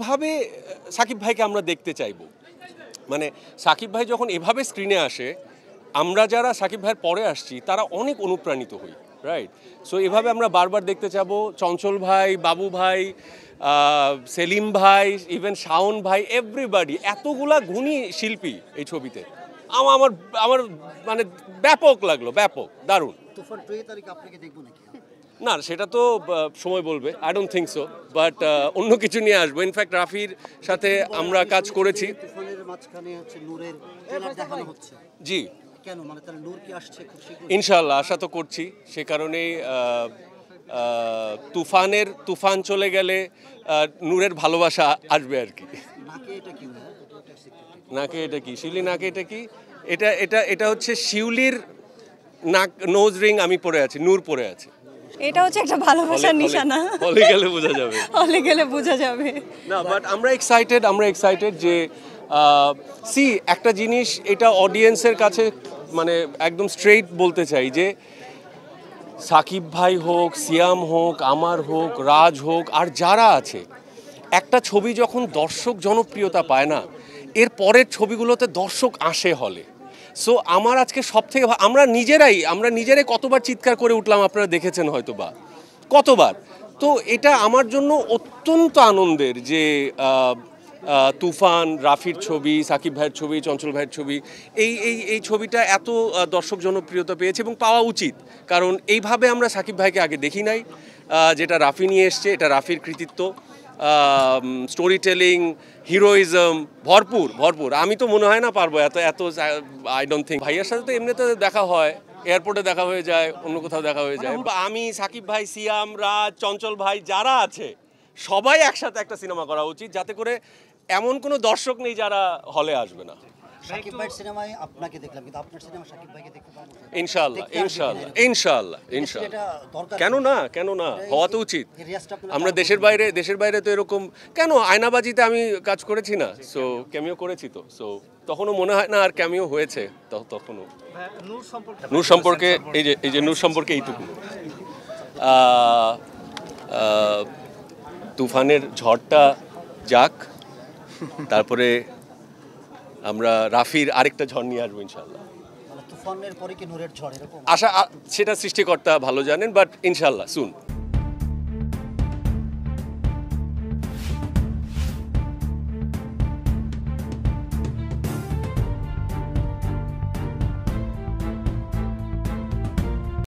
এভাবে সাকিব ভাইকে আমরা দেখতে চাইবো। মানে সাকিব ভাই যখন এভাবে স্ক্রিনে আসে, আমরা যারা সাকিব ভাইয়ের পরে আসছি তারা অনেক অনুপ্রাণিত হই, রাইট? সো এভাবে আমরা বারবার দেখতে চাবো। চঞ্চল ভাই, বাবু ভাই, সেলিম ভাই, ইভেন শাওন ভাই, এভরিবাডি, এতগুলা গুণী শিল্পী এই ছবিতে। আমার আমার মানে ব্যাপক লাগলো, ব্যাপক দারুণ। তুফান 2 তারিখ আপনাকে দেখব নাকি? না, সেটা তো সময় বলবে। I don't think so, but অন্য কিছু নিয়ে আসবো। ইনফ্যাক্ট রাফির সাথে আমরা কাজ করেছি। তুফানের মাঝখানে হচ্ছে নূরের ট্রেলার দেখানো হচ্ছে। জি, কেন, মানে তাহলে নূর কি আসছে খুব শীঘ্রই? ইনশাআল্লাহ আশা তো করছি। সে কারণেই তুফান চলে গেলে নূরের ভালোবাসা আসবে আর কি। নাকে এটা কি হয়? এটা secret। নাকে এটা কি শিউলি? নাকে এটা কি? এটা এটা এটা হচ্ছে শিউলির নাক, নোজ রিং আমি পরে আছি, নূর পরে আছে। এটা হচ্ছে একটা ভালোবাসার নিশানা। হলে গেলে বোঝা যাবে। হলে গেলে বোঝা যাবে। না, বাট আমরা এক্সাইটেড যে সি একটা জিনিস, এটা অডিয়েন্সের কাছে মানে একদম স্ট্রেইট বলতে চাই যে সাকিব ভাই হোক, সিয়াম হোক, আমার হোক, রাজ হোক, আর যারা আছে, একটা ছবি যখন দর্শক জনপ্রিয়তা পায় না, এর পরের ছবিগুলোতে দর্শক আসে হলে। সো আমার আজকে সব থেকে আমরা নিজেরাই কতবার চিৎকার করে উঠলাম, আপনারা দেখেছেন হয়তো বা কতবার। তো এটা আমার জন্য অত্যন্ত আনন্দের যে তুফান, রাফির ছবি, সাকিব ভাইয়ের ছবি, চঞ্চল ভাইয়ের ছবি, এই ছবিটা এত দর্শক জনপ্রিয়তা পেয়েছে এবং পাওয়া উচিত। কারণ এইভাবে আমরা সাকিব ভাইকে আগে দেখি নাই। যেটা রাফি নিয়ে এসছে, এটা রাফির কৃতিত্ব। স্টোরি টেলিং, হিরোইজম ভরপুর। আমি তো মনে হয় না পারবো এত আই ডোন্ট থিঙ্ক। ভাইয়ের সাথে তো এমনিতে দেখা হয়, এয়ারপোর্টে দেখা হয়ে যায়, অন্য কোথাও দেখা হয়ে যায়। আমি, সাকিব ভাই, সিয়াম, রাজ, চঞ্চল ভাই যারা আছে সবাই একসাথে একটা সিনেমা করা উচিত, যাতে করে এমন কোনো দর্শক নেই যারা হলে আসবে না। সাকিব ভাইয়ের সিনেমায় আপনাকে দেখলাম, কিন্তু আপনার সিনেমা সাকিব ভাইকে দেখতে পারবো? ইনশাআল্লাহ। এটা দরকার। কেন না হওয়া তো উচিত। এই রিয়াজটা আপনারা আমরা দেশের বাইরে তো এরকম কেন, আয়নাবাজিতে আমি কাজ করেছি না, সো ক্যামিও করেছি, তো সো তখনও মনে হয় না আর ক্যামিও হয়েছে তখনও। নূর সম্পর্কে এই যে নূর সম্পর্কে এইটুকু, তুফানের ঝড়টা যাক, তারপরে আমরা রাফির আরেকটা ঝড় নিয়ে আসবো ইনশাল্লাহ। তুফানের পরে কি নূরের ঝড় এরকম আশা সেটা সৃষ্টিকর্তা ভালো জানেন, বাট ইনশাল্লাহ সুন।